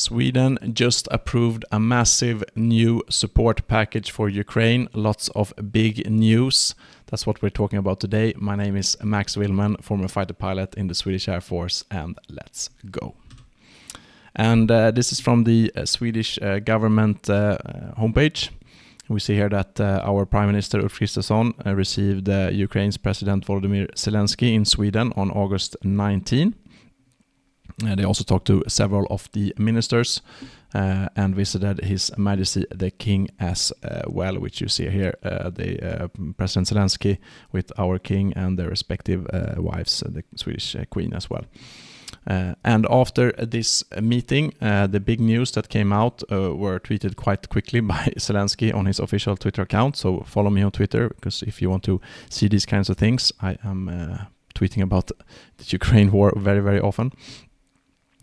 Sweden just approved a massive new support package for Ukraine. Lots of big news. That's what we're talking about today. My name is Max Villman, former fighter pilot in the Swedish Air Force, and let's go. And this is from the Swedish Government homepage. We see here that our Prime Minister Ulf Kristersson received Ukraine's President Volodymyr Zelensky in Sweden on August 19. They also talked to several of the ministers and visited His Majesty the King as well, which you see here. President Zelensky with our King and their respective wives, the Swedish Queen as well. And after this meeting, the big news that came out were tweeted quite quickly by Zelensky on his official Twitter account. So follow me on Twitter, because if you want to see these kinds of things, I am tweeting about the Ukraine war very, very often.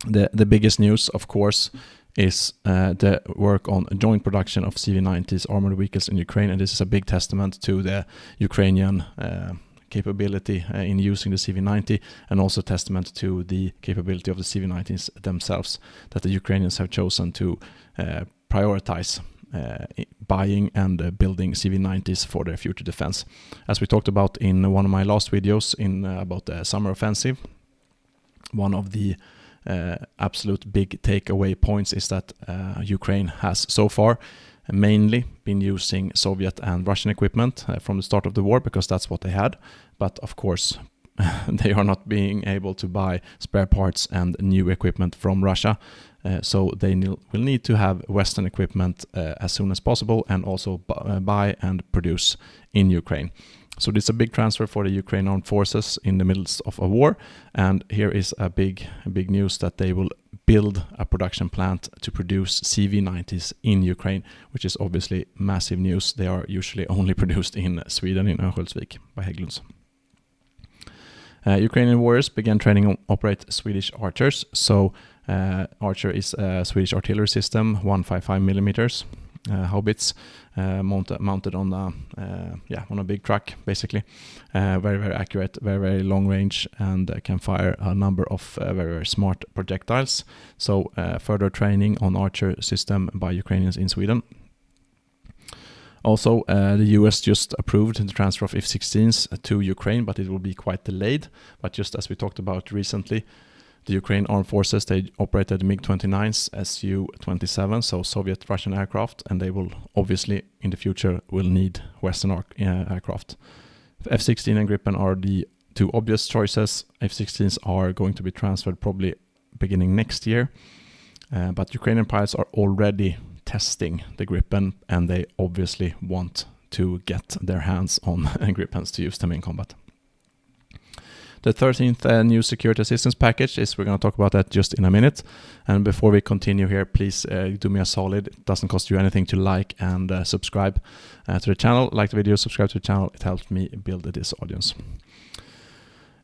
The biggest news, of course, is the work on joint production of CV-90s armored vehicles in Ukraine, and this is a big testament to the Ukrainian capability in using the CV-90, and also testament to the capability of the CV-90s themselves, that the Ukrainians have chosen to prioritize buying and building CV-90s for their future defense. As we talked about in one of my last videos about the summer offensive, one of the absolute big takeaway points is that Ukraine has so far mainly been using Soviet and Russian equipment from the start of the war, because that's what they had. But of course, they are not being able to buy spare parts and new equipment from Russia. So they will need to have Western equipment as soon as possible, and also buy and produce in Ukraine. So this is a big transfer for the Ukraine armed forces in the middle of a war. And here is a big news that they will build a production plant to produce CV-90s in Ukraine, which is obviously massive news. They are usually only produced in Sweden, in Örnsköldsvik by Hägglunds. Ukrainian warriors began training on operate Swedish Archers. So Archer is a Swedish artillery system, 155 millimeters. Haubits mounted on a big truck, basically. Very, very accurate, very, very long range, and can fire a number of very, very smart projectiles. So further training on Archer system by Ukrainians in Sweden. Also, the US just approved the transfer of F-16s to Ukraine, but it will be quite delayed. But just as we talked about recently, the Ukraine armed forces, they operated MiG-29s, Su-27, so Soviet-Russian aircraft, and they will obviously in the future will need Western aircraft. F-16 and GRIPEN are the two obvious choices. F-16s are going to be transferred probably beginning next year, but Ukrainian pilots are already testing the GRIPEN, and they obviously want to get their hands on GRIPENs to use them in combat. The 13th new security assistance package we're going to talk about that just in a minute. And before we continue here, please do me a solid. It doesn't cost you anything to like and subscribe to the channel. Like the video, subscribe to the channel. It helps me build this audience.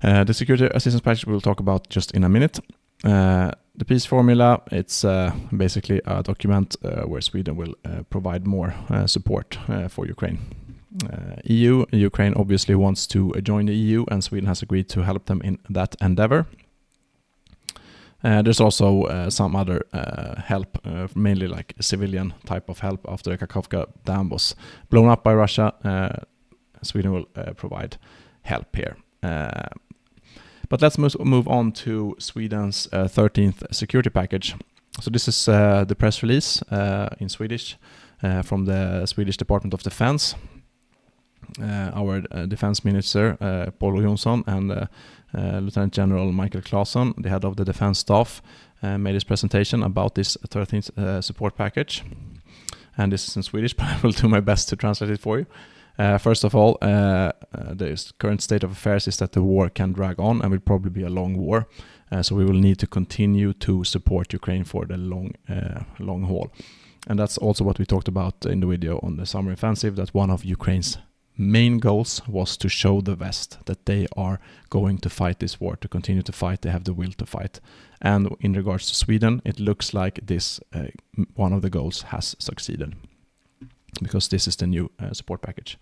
The security assistance package we'll talk about just in a minute. The peace formula, it's basically a document where Sweden will provide more support for Ukraine. Ukraine obviously wants to join the EU, and Sweden has agreed to help them in that endeavor. There's also some other help, mainly like civilian type of help after the Kakhovka Dam was blown up by Russia. Sweden will provide help here. But let's move on to Sweden's 13th security package. So this is the press release in Swedish from the Swedish Department of Defense. Our defense minister, Paul Jonsson, and Lieutenant General Michael Claesson, the head of the defense staff, made his presentation about this 13th support package. And this is in Swedish, but I will do my best to translate it for you. First of all, the current state of affairs is that the war can drag on and will probably be a long war. So we will need to continue to support Ukraine for the long haul. And that's also what we talked about in the video on the summer offensive, that one of Ukraine's main goals was to show the West that they are going to fight this war, to continue to fight. They have the will to fight. And in regards to Sweden, it looks like this one of the goals has succeeded, because this is the new support package.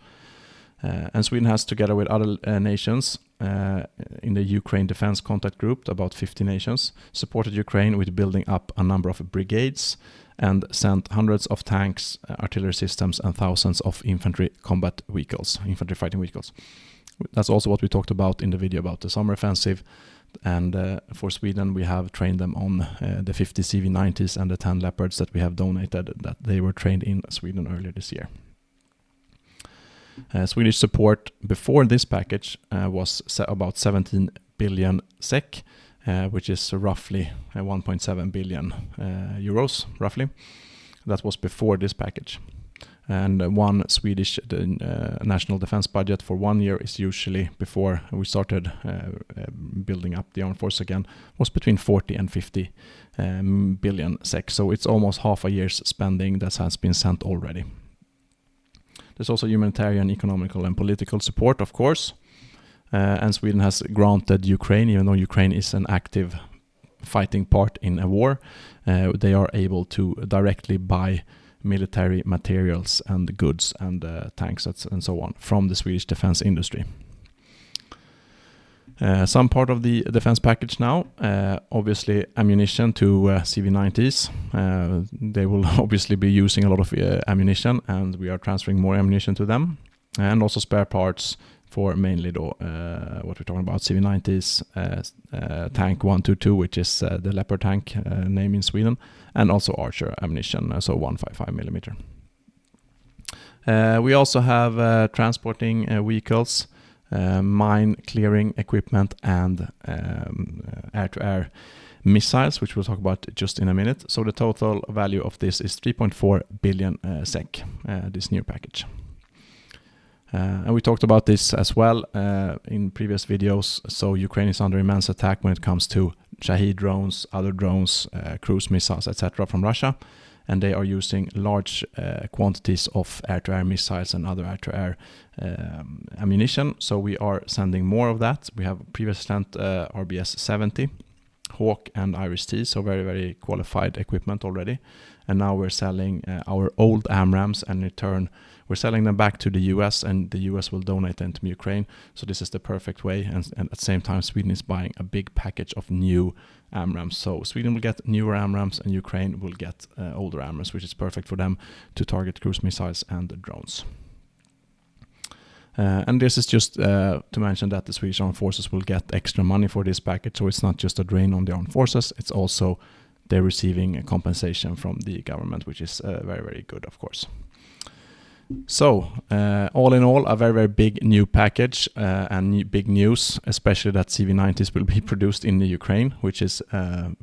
And Sweden has, together with other nations in the Ukraine Defense Contact Group, about 50 nations, supported Ukraine with building up a number of brigades and sent hundreds of tanks, artillery systems, and thousands of infantry fighting vehicles. That's also what we talked about in the video about the summer offensive. And for Sweden, we have trained them on the 50 CV90s and the 10 Leopards that we have donated, that they were trained in Sweden earlier this year. Swedish support before this package was about 17 billion SEK, which is roughly 1.7 billion euros, roughly. That was before this package. And one Swedish national defense budget for 1 year is usually, before we started building up the armed force again, was between 40 and 50 billion SEK. So it's almost half a year's spending that has been sent already. There's also humanitarian, economical, and political support, of course. And Sweden has granted Ukraine, even though Ukraine is an active fighting part in a war, they are able to directly buy military materials and goods and tanks and so on from the Swedish defense industry. Some part of the defense package now, obviously ammunition to CV90s. They will obviously be using a lot of ammunition, and we are transferring more ammunition to them. And also spare parts for mainly what we're talking about, CV90s, Tank 122, which is the Leopard tank name in Sweden, and also Archer ammunition, so 155 millimeter. We also have transporting vehicles, mine clearing equipment, and air-to-air missiles, which we'll talk about just in a minute. So the total value of this is 3.4 billion SEK, this new package. And we talked about this as well in previous videos. So Ukraine is under immense attack when it comes to Shahed drones, other drones, cruise missiles, etc. from Russia. And they are using large quantities of air-to-air missiles and other air-to-air ammunition. So we are sending more of that. We have previously sent RBS-70, Hawk and Iris-T, so very, very qualified equipment already. And now we're selling our old AMRAAMs, and in turn we're selling them back to the US, and the US will donate them to Ukraine. So this is the perfect way, and at the same time Sweden is buying a big package of new AMRAAMs. So Sweden will get newer AMRAAMs and Ukraine will get older AMRAAMs, which is perfect for them to target cruise missiles and drones. And this is just to mention that the Swedish Armed Forces will get extra money for this package, so it's not just a drain on the Armed Forces, it's also they're receiving a compensation from the government, which is very, very good, of course. So, all in all, a very, very big new package and big news, especially that CV90s will be produced in the Ukraine, which is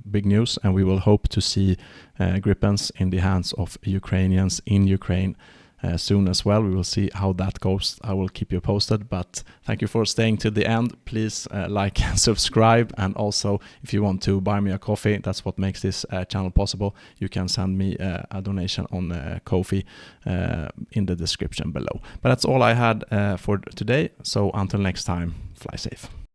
big news, and we will hope to see GRIPENs in the hands of Ukrainians in Ukraine soon as well. We will see how that goes. I will keep you posted, but thank you for staying till the end. Please like and subscribe, and also if you want to buy me a coffee, that's what makes this channel possible. You can send me a donation on Ko-fi in the description below. But that's all I had for today, so until next time, fly safe.